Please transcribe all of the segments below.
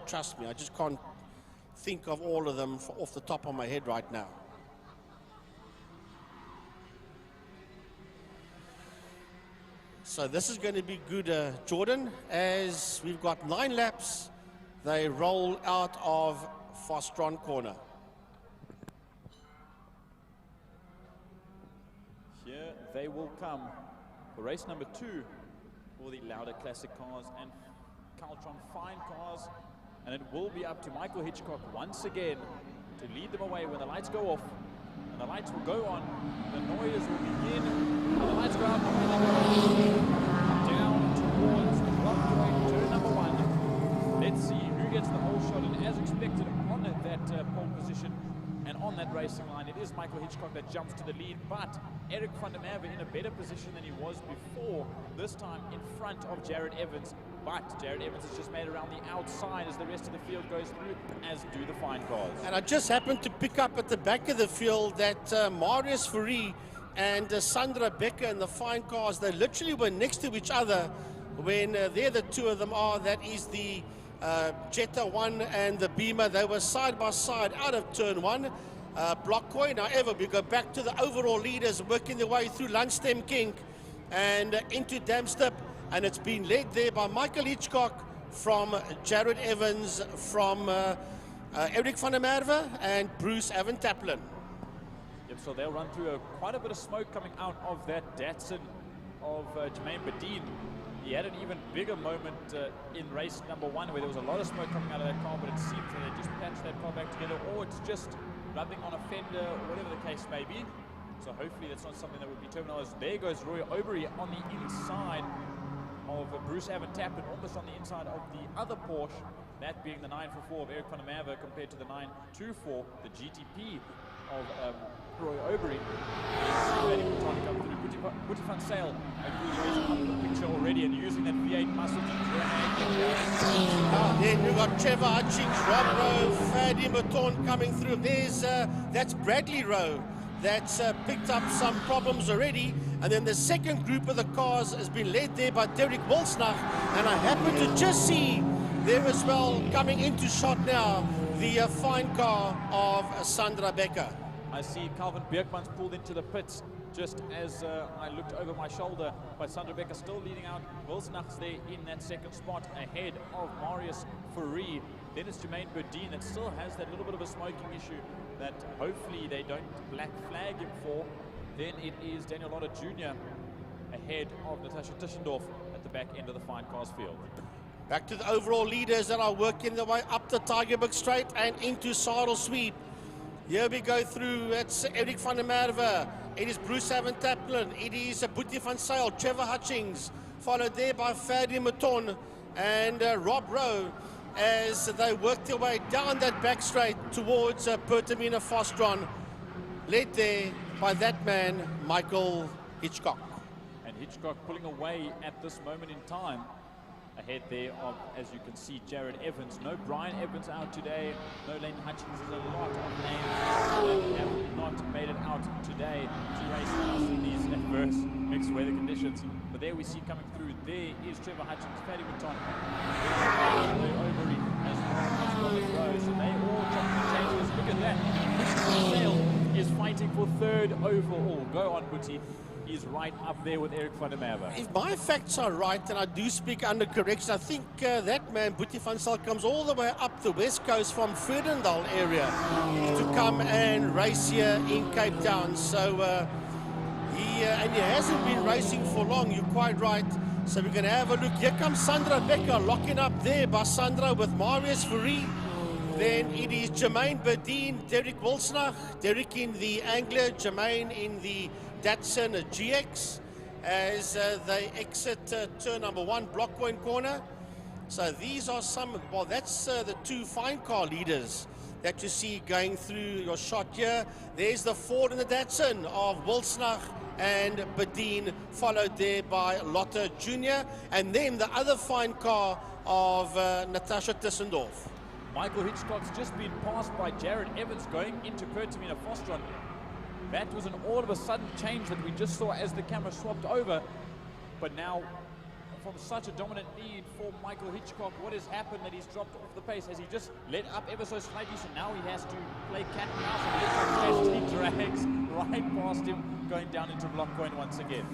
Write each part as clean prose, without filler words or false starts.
trust me, I just can't think of all of them off the top of my head right now. So this is going to be good, Jordan, as we've got 9 laps. They roll out of Fostron corner. Here they will come for race number 2 for the Lauda Classic cars and Caltron Fine cars. And it will be up to Michael Hitchcock once again to lead them away when the lights go off. And the lights will go on, the noise will begin, and the lights go out, and they go down towards the block point, turn number 1. Let's see who gets the whole shot, and as expected on that pole position and on that racing line, it is Michael Hitchcock that jumps to the lead, but Eric van der Merwe in a better position than he was before, this time in front of Jared Evans. But Jared Evans has just made it around the outside as the rest of the field goes through, as do the fine cars. And I just happened to pick up at the back of the field that Marius Fourie and Sandra Becker in the fine cars, they literally were next to each other when there the two of them are. That is the Jetta 1 and the Beamer. They were side by side out of turn 1. Block coin. However, we go back to the overall leaders working their way through Lundstem Kink and into Damstip. And it's been led there by Michael Hitchcock from Jared Evans, from Eric van der Merwe and Bruce Evan Taplin. Yep, so they'll run through quite a bit of smoke coming out of that Datsun of Jermaine Bedeen. He had an even bigger moment in race number 1 where there was a lot of smoke coming out of that car, but it seems that they just patched that car back together, or it's just rubbing on a fender, or whatever the case may be. So hopefully that's not something that would be terminalized. There goes Roy Obery on the inside of Bruce Evan Taplin, almost on the inside of the other Porsche, that being the 944 of Eric van der Merwe compared to the 924, the GTP of Roy Obery. Boetie van Sail up the picture already and using that V8 muscle to then we've got Trevor Hutchings, Rob Rowe, Fadi Maton coming through. There's that's Bradley Rowe that's picked up some problems already. And then the second group of the cars has been led there by Derek Wilsnach. And I happen to just see there as well, coming into shot now, the fine car of Sandra Becker. I see Calvin Bierkmans pulled into the pits just as I looked over my shoulder, but Sandra Becker still leading out. Wilsnach's there in that second spot ahead of Marius Fourie. Then it's Jermaine Bedeen that still has that little bit of a smoking issue that hopefully they don't black flag him for. Then it is Daniel Lotter Jr. ahead of Natasha Tischendorf at the back end of the fine cars field. Back to the overall leaders that are working their way up the Tygerberg Straight and into Saddle Sweep. Here we go through. It's Eric van der Merwe. It is Bruce Evan Taplin. It is Boetie van Sail, Trevor Hutchings, followed there by Fadi Maton and Rob Rowe as they work their way down that back straight towards Pertamina Fostron, led there by that man, Michael Hitchcock. And Hitchcock pulling away at this moment in time. Ahead there of, as you can see, Jared Evans. No Brian Evans out today. No Lane Hutchings. There's a lot of names that have not made it out today to race in these adverse mixed weather conditions. But there we see coming through, there is Trevor Hutchings, Paddy Maton, Overy as well as Rose. So they all jumping the changes. Look at that. Sale is fighting for 3rd overall. Go on, Boetie. He's right up there with Eric van der Merwe. If my facts are right, and I do speak under correction, I think that man, Boetie van Sail, comes all the way up the west coast from Vredendal area to come and race here in Cape Town. So he hasn't been racing for long, you're quite right. So we're going to have a look. Here comes Sandra Becker, locking up there by Sandra with Marius Fourie. Then it is Jermaine Bedeen, Derek Wilsnach, Derek in the Angler, Jermaine in the Datsun GX as they exit turn number 1, block point corner. So these are some, well, that's the 2 fine car leaders that you see going through your shot here. There's the Ford and the Datsun of Wilsnach and Bedeen, followed there by Lotter Jr. And then the other fine car of Natasha Tischendorf. Michael Hitchcock's just been passed by Jared Evans going into Pertamina Fostron. That was an all of a sudden change that we just saw as the camera swapped over. But now from such a dominant lead for Michael Hitchcock. What has happened that he's dropped off the pace? Has he just let up ever so slightly? So now he has to play cat and mouse, and he drags right past him, going down into block point once again.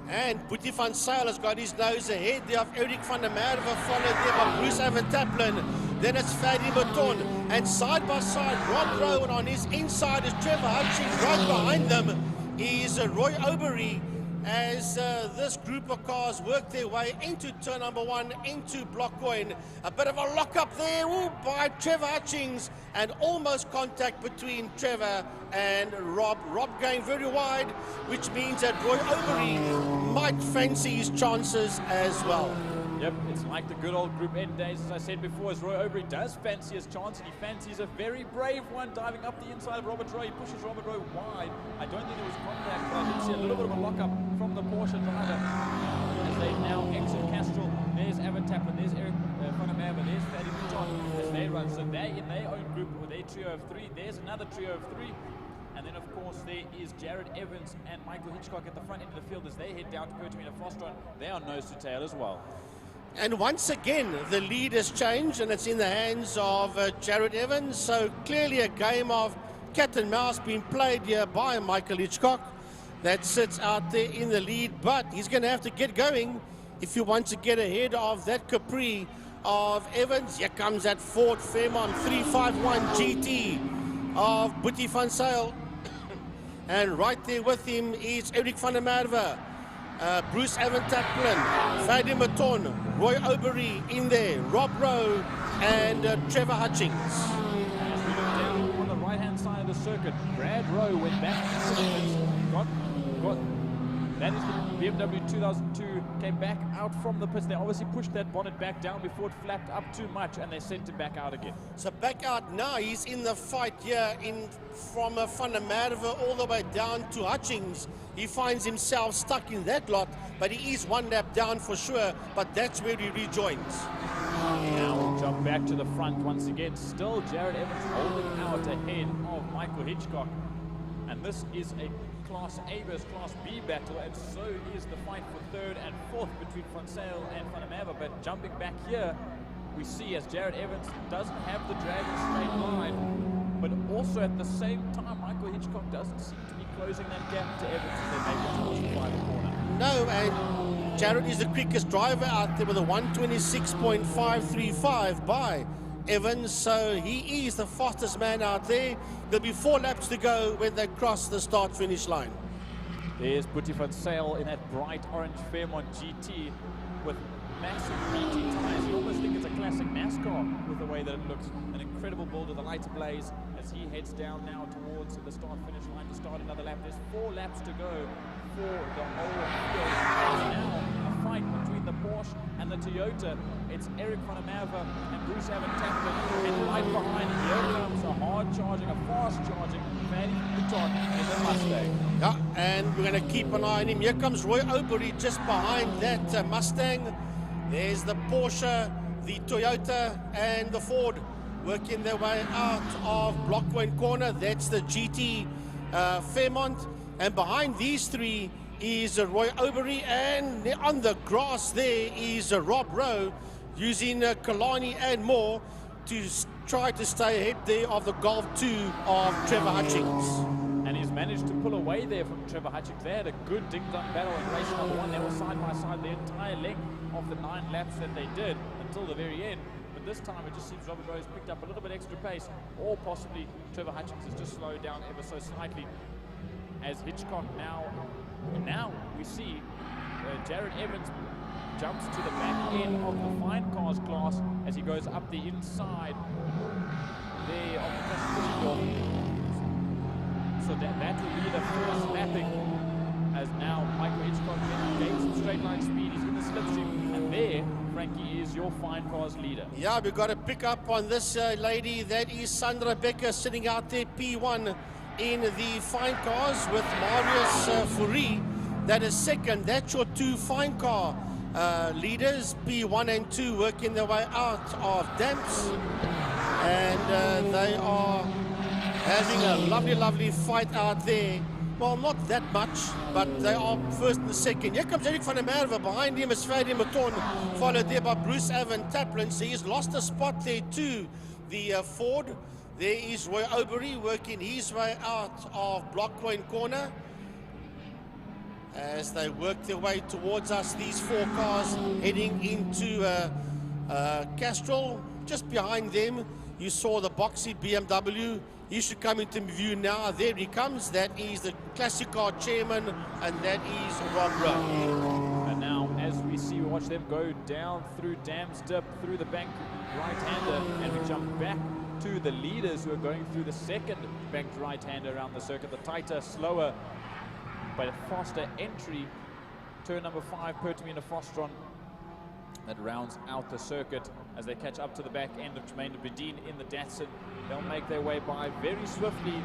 And Boetie van Zyl has got his nose ahead there of Eric van der Merwe, followed there by Bruce Van Taplin. Then it's Fadi Baton. And side by side, Rob Rowan on his inside is Trevor Hutchings. Right behind them is Roy Obery, as this group of cars work their way into turn number 1, into block point. A bit of a lock-up there by Trevor Hutchings, and almost contact between Trevor and Rob. Rob going very wide, which means that Roy Obery might fancy his chances as well. Yep, it's like the good old Group N days, as I said before, as Roy Obery does fancy his chance, and he fancies a very brave one, diving up the inside of Robert Roy. He pushes Robert Roy wide. I don't think there was contact, but I did see a little bit of a lockup from the Porsche driver as they now exit Castrol. There's Evan Taplin, there's Eric van der Merwe, there's Fadi Baton as they run. So they're in their own group with their trio of 3. There's another trio of 3. And then, of course, there is Jared Evans and Michael Hitchcock at the front end of the field as they head down to Pertamina Frostron. They are nose to tail as well. And once again, the lead has changed, and it's in the hands of Jared Evans. So clearly a game of cat and mouse being played here by Michael Hitchcock. That sits out there in the lead, but he's going to have to get going if he wants to get ahead of that Capri of Evans. Here comes that Ford Fairmont 351 GT of Boetie van Zyl. And right there with him is Eric van der Merwe, Bruce Van Taplin, Fadi Baton, Roy Obery in there, Rob Rowe, and Trevor Hutchings. As we look down on the right-hand side of the circuit, Brad Rowe went back to the pits, that is the BMW 2002, came back out from the pits. They obviously pushed that bonnet back down before it flapped up too much, and they sent him back out again. So back out now, he's in the fight here from Van der Merwe all the way down to Hutchings. He finds himself stuck in that lot, but he is one lap down for sure, but that's where he rejoins. Now we'll jump back to the front once again. Still Jared Evans holding out ahead of Michael Hitchcock. And this is a Class A versus Class B battle, and so is the fight for 3rd and 4th between Van Zyl and Van der Merwe. But jumping back here, we see as Jared Evans doesn't have the dragon straight line, but also at the same time, Michael Hitchcock doesn't seem to be closing that gap to Evans as they make it towards the final corner. No, and Jared is the quickest driver out there with a 126.535 by Evans, so he is the fastest man out there. There'll be 4 laps to go when they cross the start-finish line. There's Boetie van Zyl in that bright orange Fairmont GT with massive PT tires. You almost think it's a classic NASCAR with the way that it looks. An incredible build of the lights ablaze as he heads down now towards the start-finish line to start another lap. There's 4 laps to go for the whole field. There's now a fight between the Porsche and the Toyota. It's Eric van der Merwe and Bruce Van Taplin, and right behind here comes a hard-charging, a fast-charging Fadi Baton in the Mustang. Yeah, and we're going to keep an eye on him. Here comes Roy Obery just behind that Mustang. There's the Porsche, the Toyota, and the Ford working their way out of Block Point Corner. That's the GT Fairmont. And behind these 3 is Roy Obery, and on the grass there is Rob Rowe, using Killarney and more to try to stay ahead there of the Golf 2 of Trevor Hutchings. And he's managed to pull away there from Trevor Hutchings. They had a good ding-dong battle in race number 1. They were side by side the entire length of the 9 laps that they did until the very end. But this time it just seems Robert Rose picked up a little bit extra pace, or possibly Trevor Hutchings has just slowed down ever so slightly. As Hitchcock now we see Jared Evans jumps to the back end of the fine cars class as he goes up the inside there of the classification door. So that will be the first lapping, as now Michael Hitchcock gains some straight line speed. He's in the slipstream, and there, Frankie, is your fine cars leader. Yeah, we've got to pick up on this lady. That is Sandra Becker sitting out there, P1 in the fine cars with Marius Fourie. That is second. That's your 2 fine car leaders, P1 and 2, working their way out of Damps. And they are having a lovely fight out there Well, not that much, but they are first and second. Here comes Eric van der Merwe. Behind him is Fadi Mouton, followed there by Bruce Evan Taplin. So he's lost a spot there to the Ford. There is Roy Obery working his way out of Blockcoin corner. As they work their way towards us, these 4 cars heading into Castrol. Just behind them, you saw the boxy BMW. He should come into view now. There he comes. That is the Classic Car chairman, and that is Rob Rowe. And now, as we see, we watch them go down through Dam's Dip, through the bank right-hander, and we jump back to the leaders who are going through the second banked right-hander around the circuit. The tighter, slower, but a faster entry. Turn number 5, Pertamina Fostron, that rounds out the circuit as they catch up to the back end of Tremaine de Bedien in the Datsun. They'll make their way by very swiftly,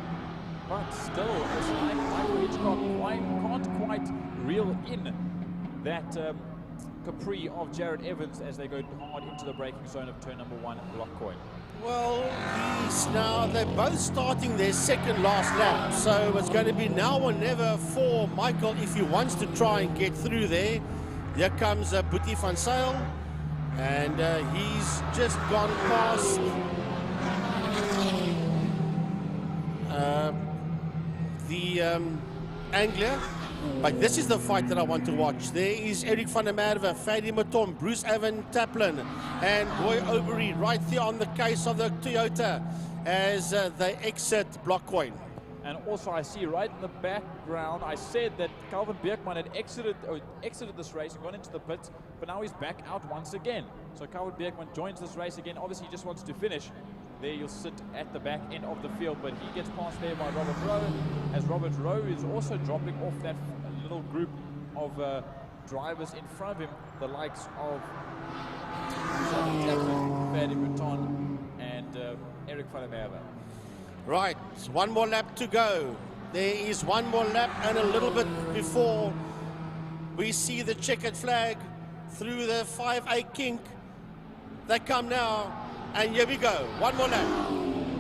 but still, it's like Michael Hitchcock can't quite reel in that Capri of Jared Evans as they go hard into the braking zone of turn number 1 at Blockcoin. Well, they're both starting their second last lap, so it's going to be now or never for Michael if he wants to try and get through there. Here comes Boetie van Zyl, and he's just gone past the Anglia. But this is the fight that I want to watch. There is Eric van der Merwe, Fadi Mouton, Bruce Evan Taplin, and Roy Obery right there on the case of the Toyota as they exit Blockcoin. And also I see right in the background, I said that Calvin Beekman had exited this race and gone into the pits, but now he's back out once again. So Calvin Beekman joins this race again. Obviously he just wants to finish. There you'll sit at the back end of the field, but he gets past there by Robert Rowe, as Robert Rowe is also dropping off that little group of drivers in front of him, the likes of Fadi Mouton and Eric van der Merwe. Right, one more lap to go. There is one more lap and a little bit before we see the checkered flag through the 5A kink. They come now, and here we go. One more lap.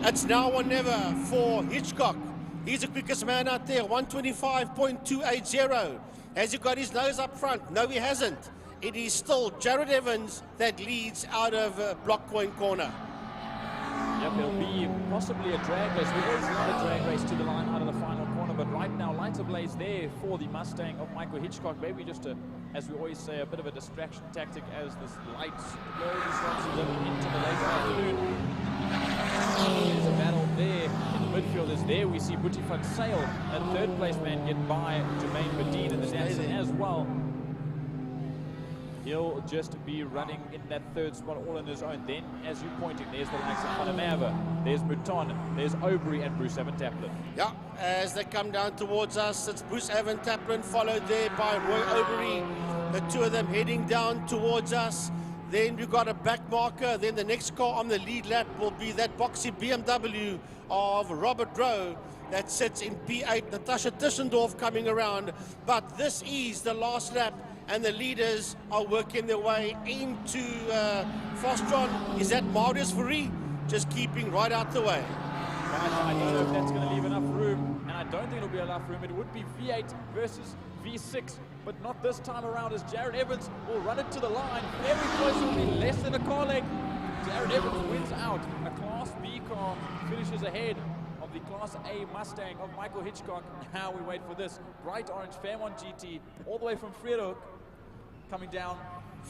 It's now or never for Hitchcock. He's the quickest man out there, 125.280. Has he got his nose up front? No, he hasn't. It is still Jared Evans that leads out of Blockcoin corner. Yep, it'll be possibly a drag race. We always love a drag race to the line out of the final corner, but right now, lights ablaze there for the Mustang of Michael Hitchcock. Maybe just as we always say, a bit of a distraction tactic as this lights slowly starts to live into the late afternoon. There's a battle there in the midfield. As there we see Boetie van Zyl, a third place man, get by Tremaine Bedien in the Datsun as well. He'll just be running in that third spot all on his own. Then, as you're pointing, there's the likes of Van der Merwe, there's Mouton, there's Obery and Bruce Evan Taplin. Yeah, as they come down towards us, it's Bruce Evan Taplin, followed there by Roy Obery. The two of them heading down towards us. Then we've got a back marker. Then the next car on the lead lap will be that boxy BMW of Robert Rowe that sits in P8. Natasha Tischendorf coming around. But this is the last lap, and the leaders are working their way into Fostron. Is that Marius Fourie just keeping right out the way? I don't know if that's going to leave enough room, and I don't think it'll be enough room. It would be V8 versus V6, but not this time around, as Jared Evans will run it to the line. Very close, will be less than a car length. Jared Evans wins out. A Class B car finishes ahead of the Class A Mustang of Michael Hitchcock. Now we wait for this bright orange Fairmont GT all the way from Vredendal coming down.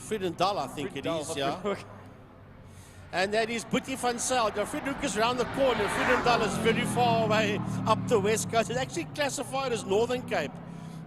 Vredendal, I think it is, yeah. And that is Boetie van Zyl. Vredendal is around the corner. Vredendal is very far away up the west coast. It's actually classified as Northern Cape.